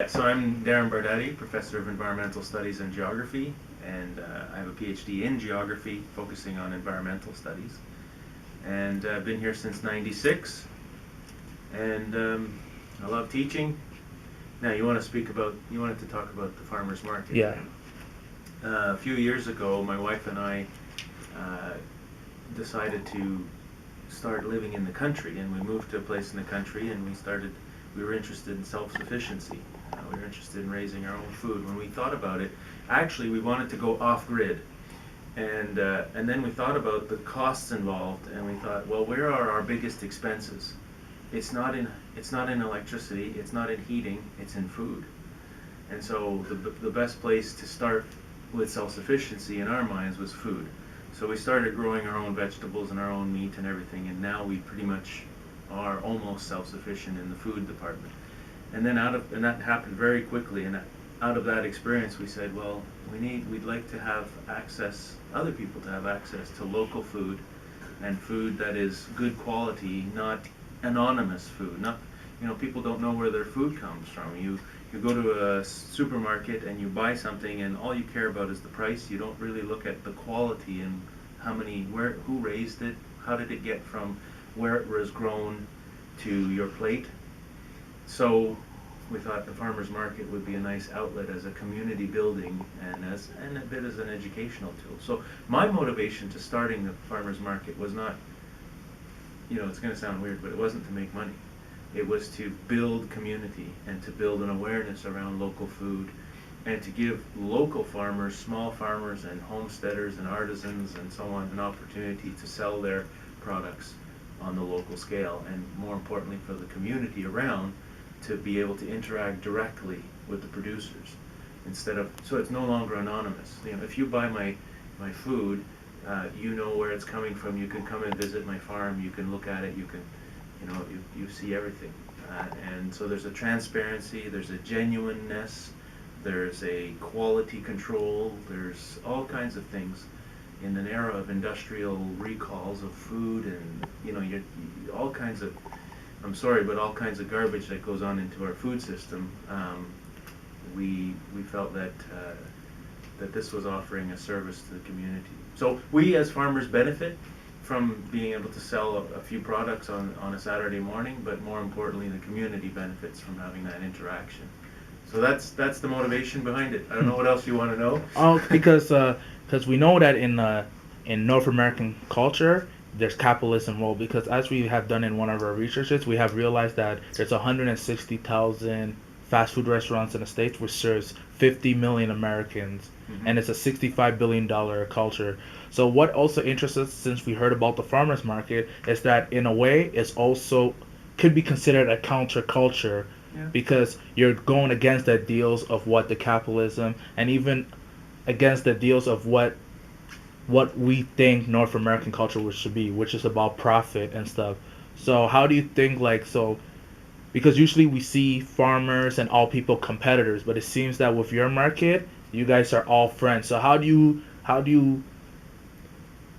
So I'm Darren Bardetti, Professor of Environmental Studies and Geography, and I have a PhD in Geography focusing on environmental studies. And I've been here since '96, and I love teaching. Now you wanted to talk about the farmer's market. Yeah. A few years ago, my wife and I uh, decided to start living in the country, and we moved to a place in the country, and we were interested in self-sufficiency. We were interested in raising our own food. When we thought about it, actually we wanted to go off-grid, and then we thought about the costs involved, and we thought, well, where are our biggest expenses? It's not in electricity, it's not in heating, it's in food. And so the best place to start with self-sufficiency in our minds was food. So we started growing our own vegetables and our own meat and everything, and now we pretty much are almost self-sufficient in the food department. And then and that happened very quickly, and out of that experience we said, well, we'd like to have access, other people to have access to local food, and food that is good quality, not anonymous food. Not, people don't know where their food comes from. You go to a supermarket and you buy something, and all you care about is the price. You don't really look at the quality and who raised it, how did it get from where it was grown to your plate. So we thought the farmers market would be a nice outlet as a community building and a bit as an educational tool. So my motivation to starting the farmers market was not, it's going to sound weird, but it wasn't to make money. It was to build community and to build an awareness around local food, and to give local farmers, small farmers and homesteaders and artisans and so on, an opportunity to sell their products on the local scale, and more importantly for the community around to be able to interact directly with the producers so it's no longer anonymous. If you buy my food, you know where it's coming from. You can come and visit my farm. You can look at it. You see everything. And so there's a transparency, there's a genuineness, there's a quality control, there's all kinds of things in an era of industrial recalls of food, and all kinds of, I'm sorry, but all kinds of garbage that goes on into our food system. We felt that this was offering a service to the community. So we as farmers benefit from being able to sell a few products on a Saturday morning, but more importantly, the community benefits from having that interaction. So that's the motivation behind it. I don't know what else you want to know. Oh, because we know that in North American culture there's capitalism role, because as we have done in one of our researches, we have realized that there's 160,000 fast food restaurants in the States, which serves 50 million Americans, and it's a $65 billion culture. So what also interests us, since we heard about the farmers market, is that in a way it's also could be considered a counterculture, because you're going against the ideals of what the capitalism, and even against the ideals of what we think North American culture should be, which is about profit and stuff. So how do you think, because usually we see farmers and all people competitors, but it seems that with your market, you guys are all friends. So how do you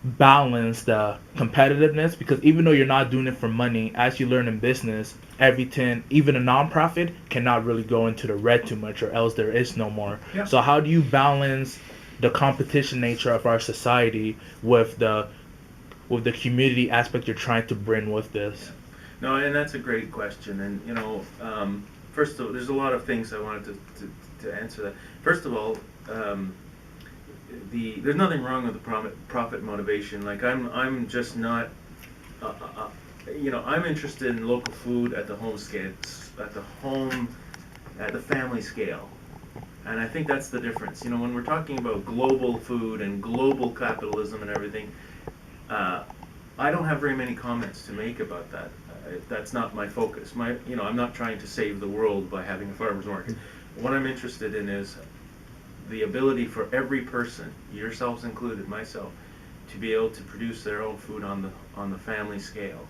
balance the competitiveness? Because even though you're not doing it for money, as you learn in business, everything, even a nonprofit, cannot really go into the red too much, or else there is no more. Yeah. So how do you balance the competition nature of our society with the community aspect you're trying to bring with this? No, and that's a great question. And first of all, there's a lot of things I wanted to answer that. First of all, there's nothing wrong with the profit motivation. Like I'm just not, I'm interested in local food at the at the family scale. And I think that's the difference. When we're talking about global food and global capitalism and everything, I don't have very many comments to make about that. That's not my focus. I'm not trying to save the world by having a farmer's market. What I'm interested in is the ability for every person, yourselves included, myself, to be able to produce their own food on the family scale.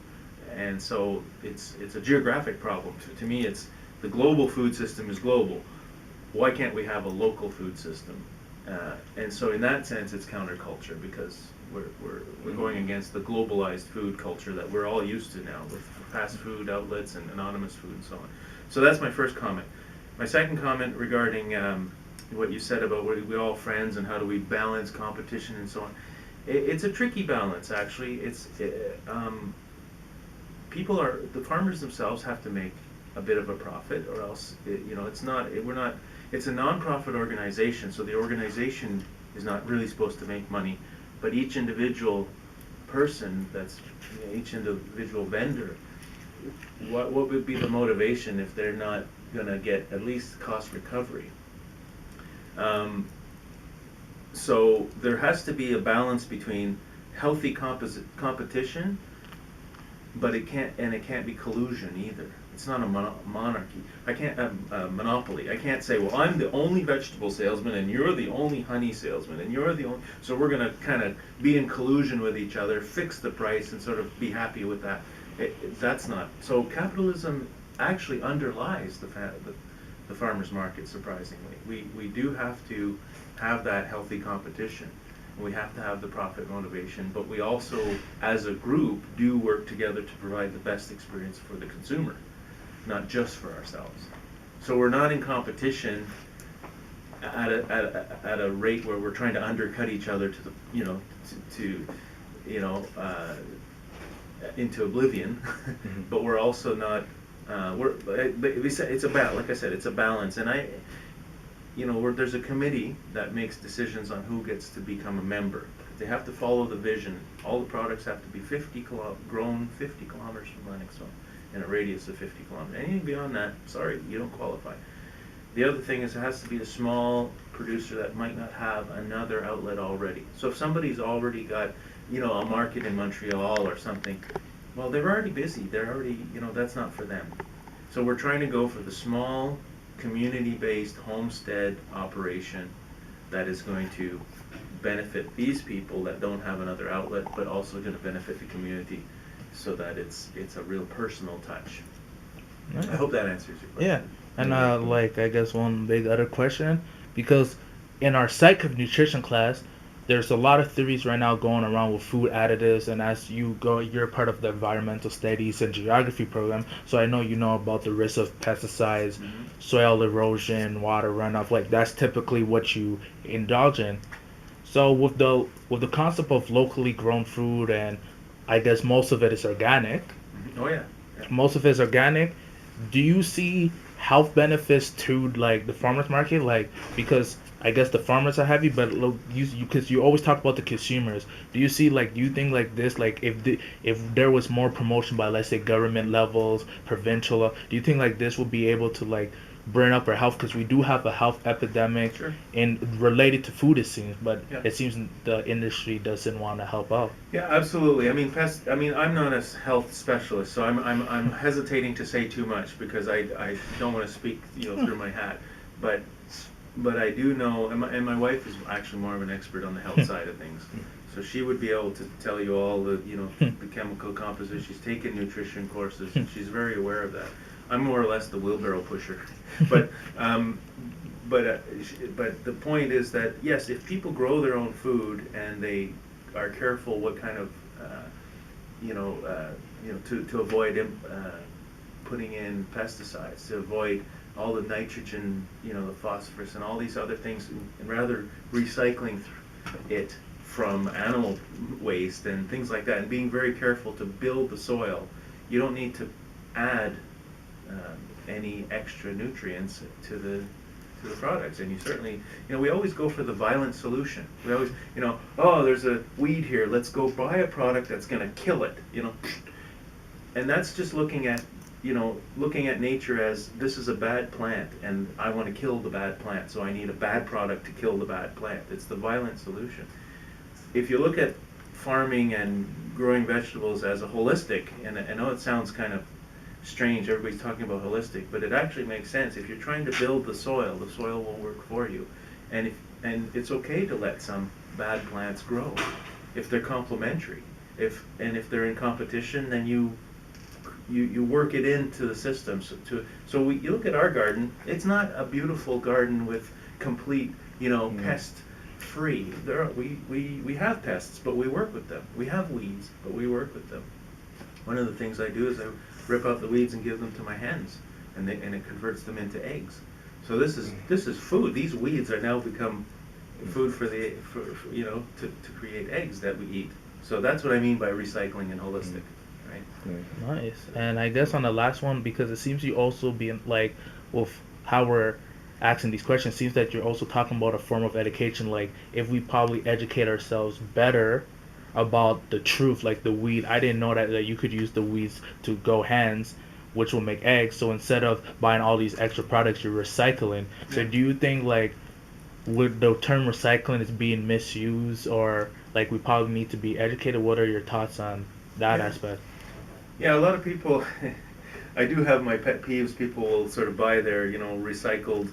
And so it's a geographic problem. To me, it's the global food system is global. Why can't we have a local food system? And so in that sense, it's counterculture, because we're going against the globalized food culture that we're all used to now, with fast food outlets and anonymous food and so on. So that's my first comment. My second comment regarding what you said about we're all friends and how do we balance competition and so on. It's a tricky balance, actually. The farmers themselves have to make a bit of a profit, or else, we're not, it's a non-profit organization, so the organization is not really supposed to make money, but each individual person, each individual vendor, what would be the motivation if they're not gonna get at least cost recovery? So there has to be a balance between healthy competition, but it can't be collusion either. It's not a monarchy. I can't monopoly. I can't say, well, I'm the only vegetable salesman and you're the only honey salesman and you're the only. So we're going to kind of be in collusion with each other, fix the price, and sort of be happy with that. That's not. So capitalism actually underlies the farmers market. Surprisingly, we do have to have that healthy competition. We have to have the profit motivation, but we also, as a group, do work together to provide the best experience for the consumer, not just for ourselves. So we're not in competition at a rate where we're trying to undercut each other to the into oblivion, but we're also not. It's a balance. Like I said, it's a balance, and there's a committee that makes decisions on who gets to become a member. They have to follow the vision. All the products have to be grown 50 kilometers from Lennoxville in a radius of 50 kilometers. Anything beyond that, sorry, you don't qualify. The other thing is it has to be a small producer that might not have another outlet already. So if somebody's already got, a market in Montreal or something, well, they're already busy. They're already, that's not for them. So we're trying to go for the small, community-based homestead operation that is going to benefit these people that don't have another outlet, but also going to benefit the community, so that it's a real personal touch. Nice. I hope that answers your question. Yeah, and I guess one big other question, because in our psych of nutrition class, there's a lot of theories right now going around with food additives, and as you're part of the environmental studies and geography program, so I know you know about the risk of pesticides, soil erosion, water runoff. Like that's typically what you indulge in. So with the concept of locally grown food, and I guess most of it is organic. Oh yeah. Most of it is organic. Do you see health benefits to like the farmers market? Like because I guess the farmers are happy, but look, because you always talk about the consumers. Do you think like this, like if there was more promotion by, let's say, government levels, provincial, do you think like this will be able to like bring up our health? Because we do have a health epidemic Sure. in related to food, it seems, but Yeah. it seems the industry doesn't want to help out. Yeah, absolutely. I mean, I'm not a health specialist, so I'm hesitating to say too much because I don't want to speak through my hat, but I do know, and my wife is actually more of an expert on the health side of things, so she would be able to tell you all the the chemical composition. She's taken nutrition courses, and she's very aware of that. I'm more or less the wheelbarrow pusher, but but the point is that yes, if people grow their own food and they are careful what kind of to avoid putting in pesticides, to avoid all the nitrogen, the phosphorus and all these other things, and rather recycling it from animal waste and things like that, and being very careful to build the soil. You don't need to add any extra nutrients to the products, and you certainly, we always go for the violent solution. We always, oh, there's a weed here, let's go buy a product that's going to kill it, and that's just looking at nature as this is a bad plant, and I want to kill the bad plant, so I need a bad product to kill the bad plant. It's the violent solution. If you look at farming and growing vegetables as a holistic, and I know it sounds kind of strange, everybody's talking about holistic, but it actually makes sense. If you're trying to build the soil will work for you, and it's okay to let some bad plants grow if they're complementary. If they're in competition, then you work it into the system. So you look at our garden. It's not a beautiful garden with complete pest free. We have pests, but we work with them. We have weeds, but we work with them. One of the things I do is I rip out the weeds and give them to my hens, and it converts them into eggs. So this is food. These weeds are now become food for you know, to create eggs that we eat. So that's what I mean by recycling and holistic, right? Nice. And I guess on the last one, because it seems you also being like, with how we're asking these questions, seems that you're also talking about a form of education. Like, if we probably educate ourselves better about the truth, like the weed. I didn't know that you could use the weeds to grow hens, which will make eggs. So instead of buying all these extra products, you're recycling. So Yeah. do you think like would the term recycling is being misused, or like we probably need to be educated? What are your thoughts on that Yeah. aspect? Yeah, a lot of people, I do have my pet peeves. People will sort of buy their, you know, recycled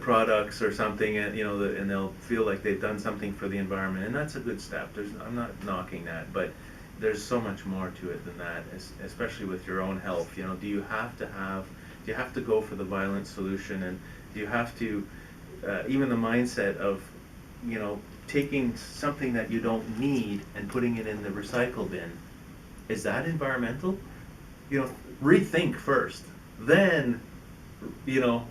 products or something, and you know, and they'll feel like they've done something for the environment, and that's a good step. I'm not knocking that, but there's so much more to it than that, especially with your own health. You know, do you have to go for the violent solution, and do you have to, even the mindset of, you know, taking something that you don't need and putting it in the recycle bin, is that environmental? You know, rethink first, then, you know,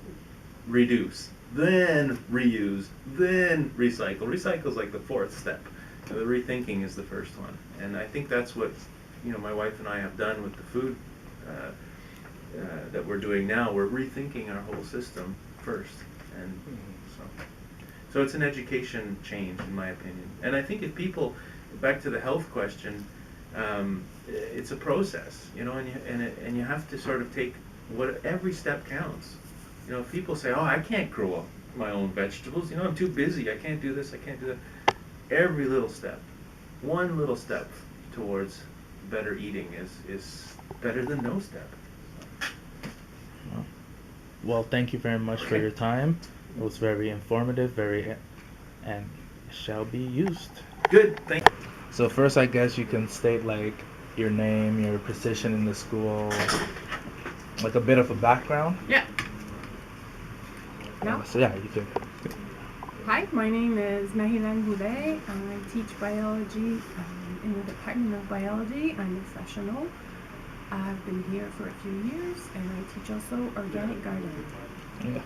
reduce, then reuse, then recycle. Recycle is like the fourth step. The rethinking is the first one, and I think that's what, you know, my wife and I have done with the food that we're doing now. We're rethinking our whole system first, and so it's an education change, in my opinion. And I think if people, back to the health question, it's a process, you know, and you have to sort of take every step counts. You know, if people say, "Oh, I can't grow up my own vegetables. You know, I'm too busy. I can't do this. I can't do that." Every little step, one little step towards better eating is better than no step. Well, thank you very much for your time. It was very informative, and shall be used. Good. Thank. So first, I guess you can state like your name, your position in the school, like a bit of a background. Yeah. No. So yeah, you can. Hi, my name is Marie-Hélène Boulet. I teach biology in the Department of Biology. I'm a professional. I've been here for a few years, and I teach also organic gardening. Yeah.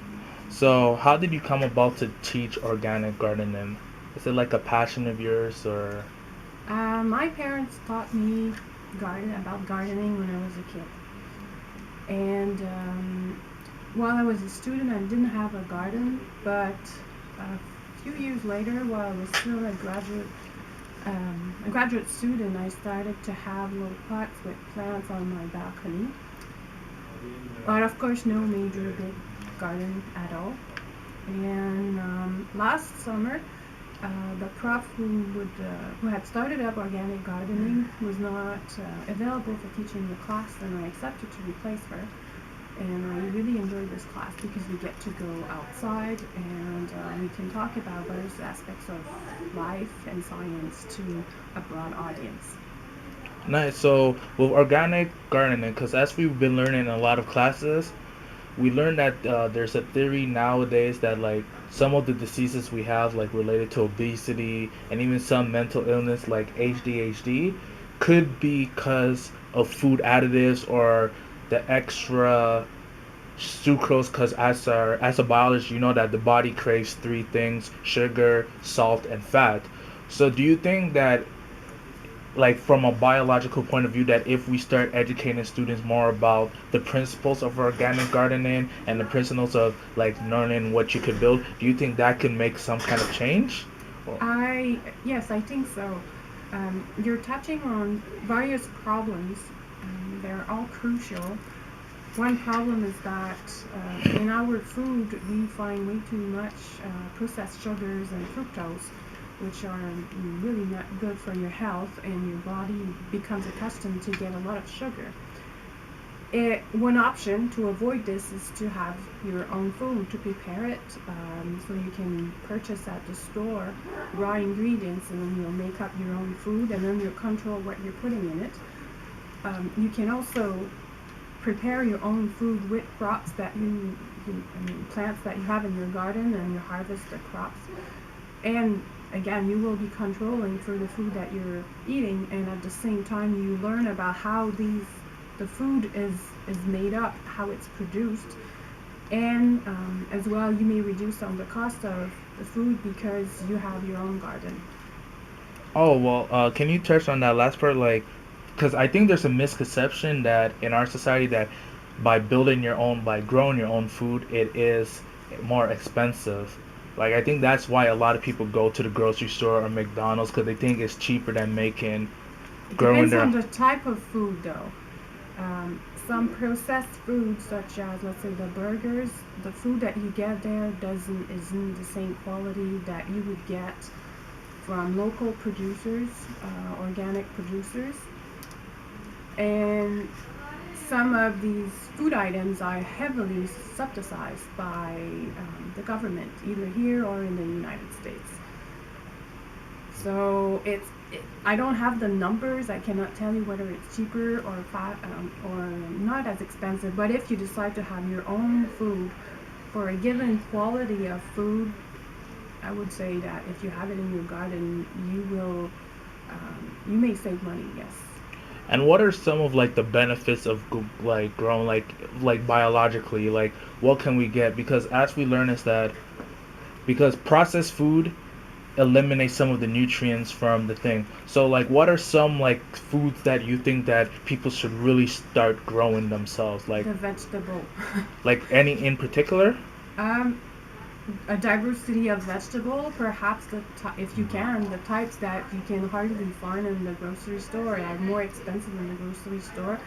So how did you come about to teach organic gardening? Is it like a passion of yours, or? My parents taught me about gardening when I was a kid. And while I was a student, I didn't have a garden, but a few years later, while I was still a graduate student, I started to have little pots with plants on my balcony. But of course, no major big garden at all. And last summer, the prof who had started up organic gardening was not available for teaching the class, and I accepted to replace her. And I really enjoyed this class because we get to go outside and we can talk about various aspects of life and science to a broad audience. Nice. So with organic gardening, because as we've been learning in a lot of classes, we learned that there's a theory nowadays that like some of the diseases we have, like related to obesity and even some mental illness like ADHD, could be because of food additives or the extra sucrose. Because as a biologist, you know that the body craves three things: sugar, salt, and fat. So do you think that, like from a biological point of view, that if we start educating students more about the principles of organic gardening and the principles of like learning what you could build, do you think that can make some kind of change? Or- Yes, I think so. You're touching on various problems. They're all crucial. One problem is that in our food we find way too much processed sugars and fructose, which are really not good for your health, and your body becomes accustomed to get a lot of sugar. One option to avoid this is to have your own food, to prepare it, so you can purchase at the store raw ingredients, and then you'll make up your own food, and then you'll control what you're putting in it. You can also prepare your own food with crops that plants that you have in your garden, and you harvest the crops. And again, you will be controlling for the food that you're eating, and at the same time you learn about how the food is made up, how it's produced, And as well, you may reduce on the cost of the food because you have your own garden. Oh, well, can you touch on that last part? Like, because I think there's a misconception that in our society that by growing your own food, it is more expensive. Like, I think that's why a lot of people go to the grocery store or McDonald's because they think it's cheaper than It growing depends their. on the type of food, though. Some processed foods, such as let's say the burgers, the food that you get there doesn't isn't the same quality that you would get from local producers, organic producers, and some of these food items are heavily subsidized by the government, either here or in the United States. So I don't have the numbers. I cannot tell you whether it's cheaper or not as expensive. But if you decide to have your own food for a given quality of food, I would say that if you have it in your garden, you may save money. Yes. And what are some of like the benefits of like growing like biologically? Like, what can we get? Because as we learn is that because processed food eliminate some of the nutrients from the thing. So like what are some like foods that you think that people should really start growing themselves? The vegetable. Like any in particular? um, a diversity of vegetable, perhaps if you can, the types that you can hardly find in the grocery store are more expensive in the grocery store,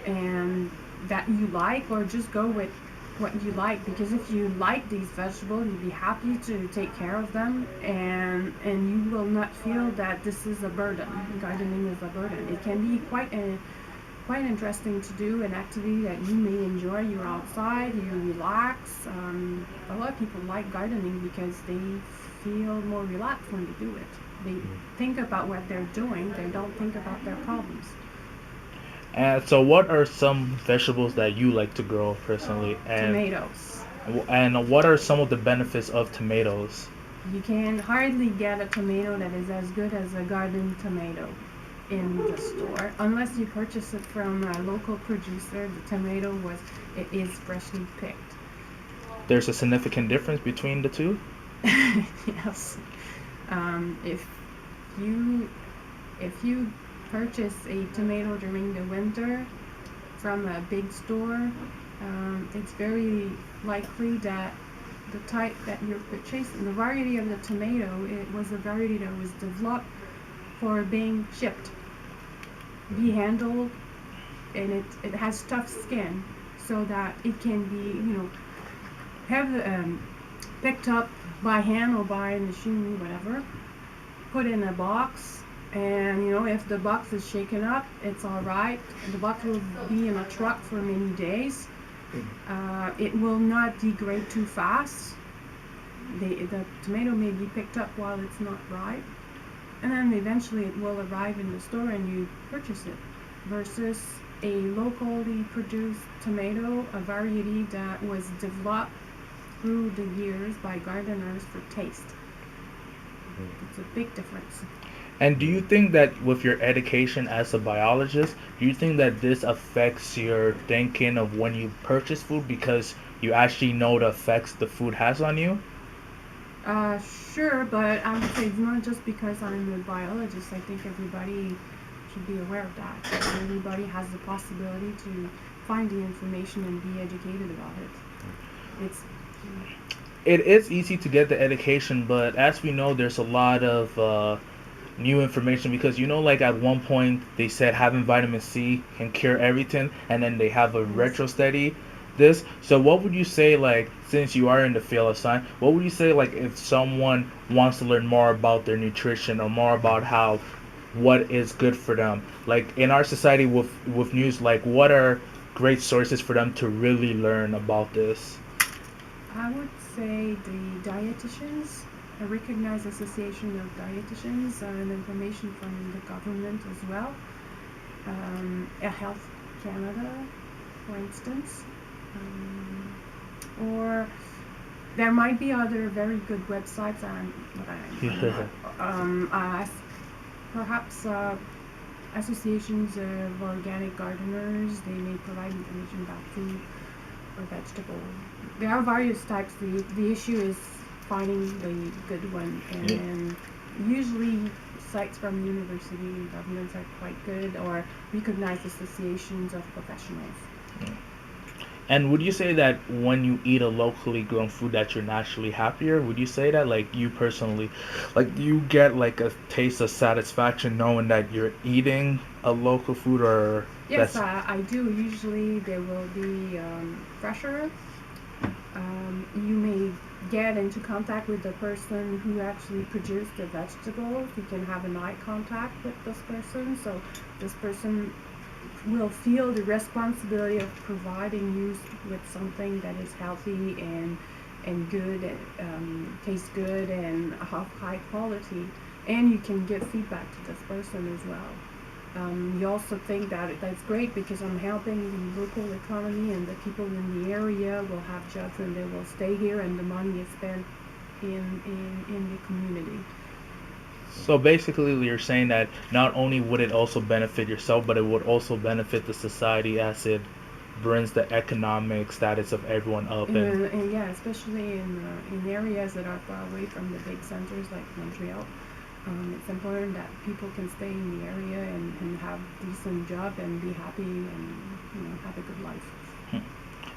and that you like, or just go with what you like, because if you like these vegetables, you'll be happy to take care of them, and you will not feel that this is a burden. Gardening is a burden. It can be quite interesting to do, an activity that you may enjoy. You're outside, you relax. A lot of people like gardening because they feel more relaxed when they do it. They think about what they're doing, they don't think about their problems. And so what are some vegetables that you like to grow personally? Tomatoes. And what are some of the benefits of tomatoes? You can hardly get a tomato that is as good as a garden tomato in the store unless you purchase it from a local producer. The tomato it is freshly picked. There's a significant difference between the two? Yes. If you purchase a tomato during the winter from a big store, it's very likely that the type that you're purchasing, the variety of the tomato, it was a variety that was developed for being shipped, be handled, and it has tough skin, so that it can be, have picked up by hand or by machine, whatever, put in a box, and if the box is shaken up, it's all right. The box will be in a truck for many days. It will not degrade too fast. The tomato may be picked up while it's not ripe, and then eventually it will arrive in the store and you purchase it, versus a locally produced tomato, a variety that was developed through the years by gardeners for taste. It's a big difference. And do you think that with your education as a biologist, do you think that this affects your thinking of when you purchase food because you actually know the effects the food has on you? Sure, but I would say it's not just because I'm a biologist. I think everybody should be aware of that. Everybody has the possibility to find the information and be educated about it. It is easy to get the education, but as we know, there's a lot of new information because like at one point they said having vitamin C can cure everything, and then they have a Yes. retro study this. So what would you say, like, since you are in the field of science, what would you say, like, if someone wants to learn more about their nutrition or more about how what is good for them, like in our society with news, like what are great sources for them to really learn about this? I would say the dietitians, a recognized association of dietitians, and information from the government as well. Health Canada, for instance. Or there might be other very good websites, but I'm Yeah. not. Perhaps associations of organic gardeners, they may provide information about food. a vegetable. There are various types. The issue is finding the good one, and Yeah. then usually sites from university and governments are quite good, or recognized associations of professionals. And would you say that when you eat a locally grown food that you're naturally happier? Would you say that, like, you personally, like, do you get like a taste of satisfaction knowing that you're eating a local food, or Yes, that's I do. Usually they will be fresher. You may get into contact with the person who actually produced the vegetables. You can have an eye contact with this person, so this person will feel the responsibility of providing you with something that is healthy and good, tastes good, and of high quality. And you can give feedback to this person as well. You also think that that's great because I'm helping the local economy, and the people in the area will have jobs and they will stay here, and the money is spent in the community. so basically you're saying that not only would it also benefit yourself, but it would also benefit the society as it brings the economic status of everyone up. And yeah, especially in areas that are far away from the big centers like Montreal, it's important that people can stay in the area and have decent job and be happy and have a good life.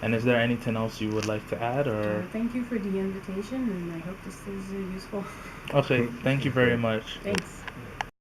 And is there anything else you would like to add, or? Thank you for the invitation, and I hope this is useful. Okay, thank you very much. Thanks.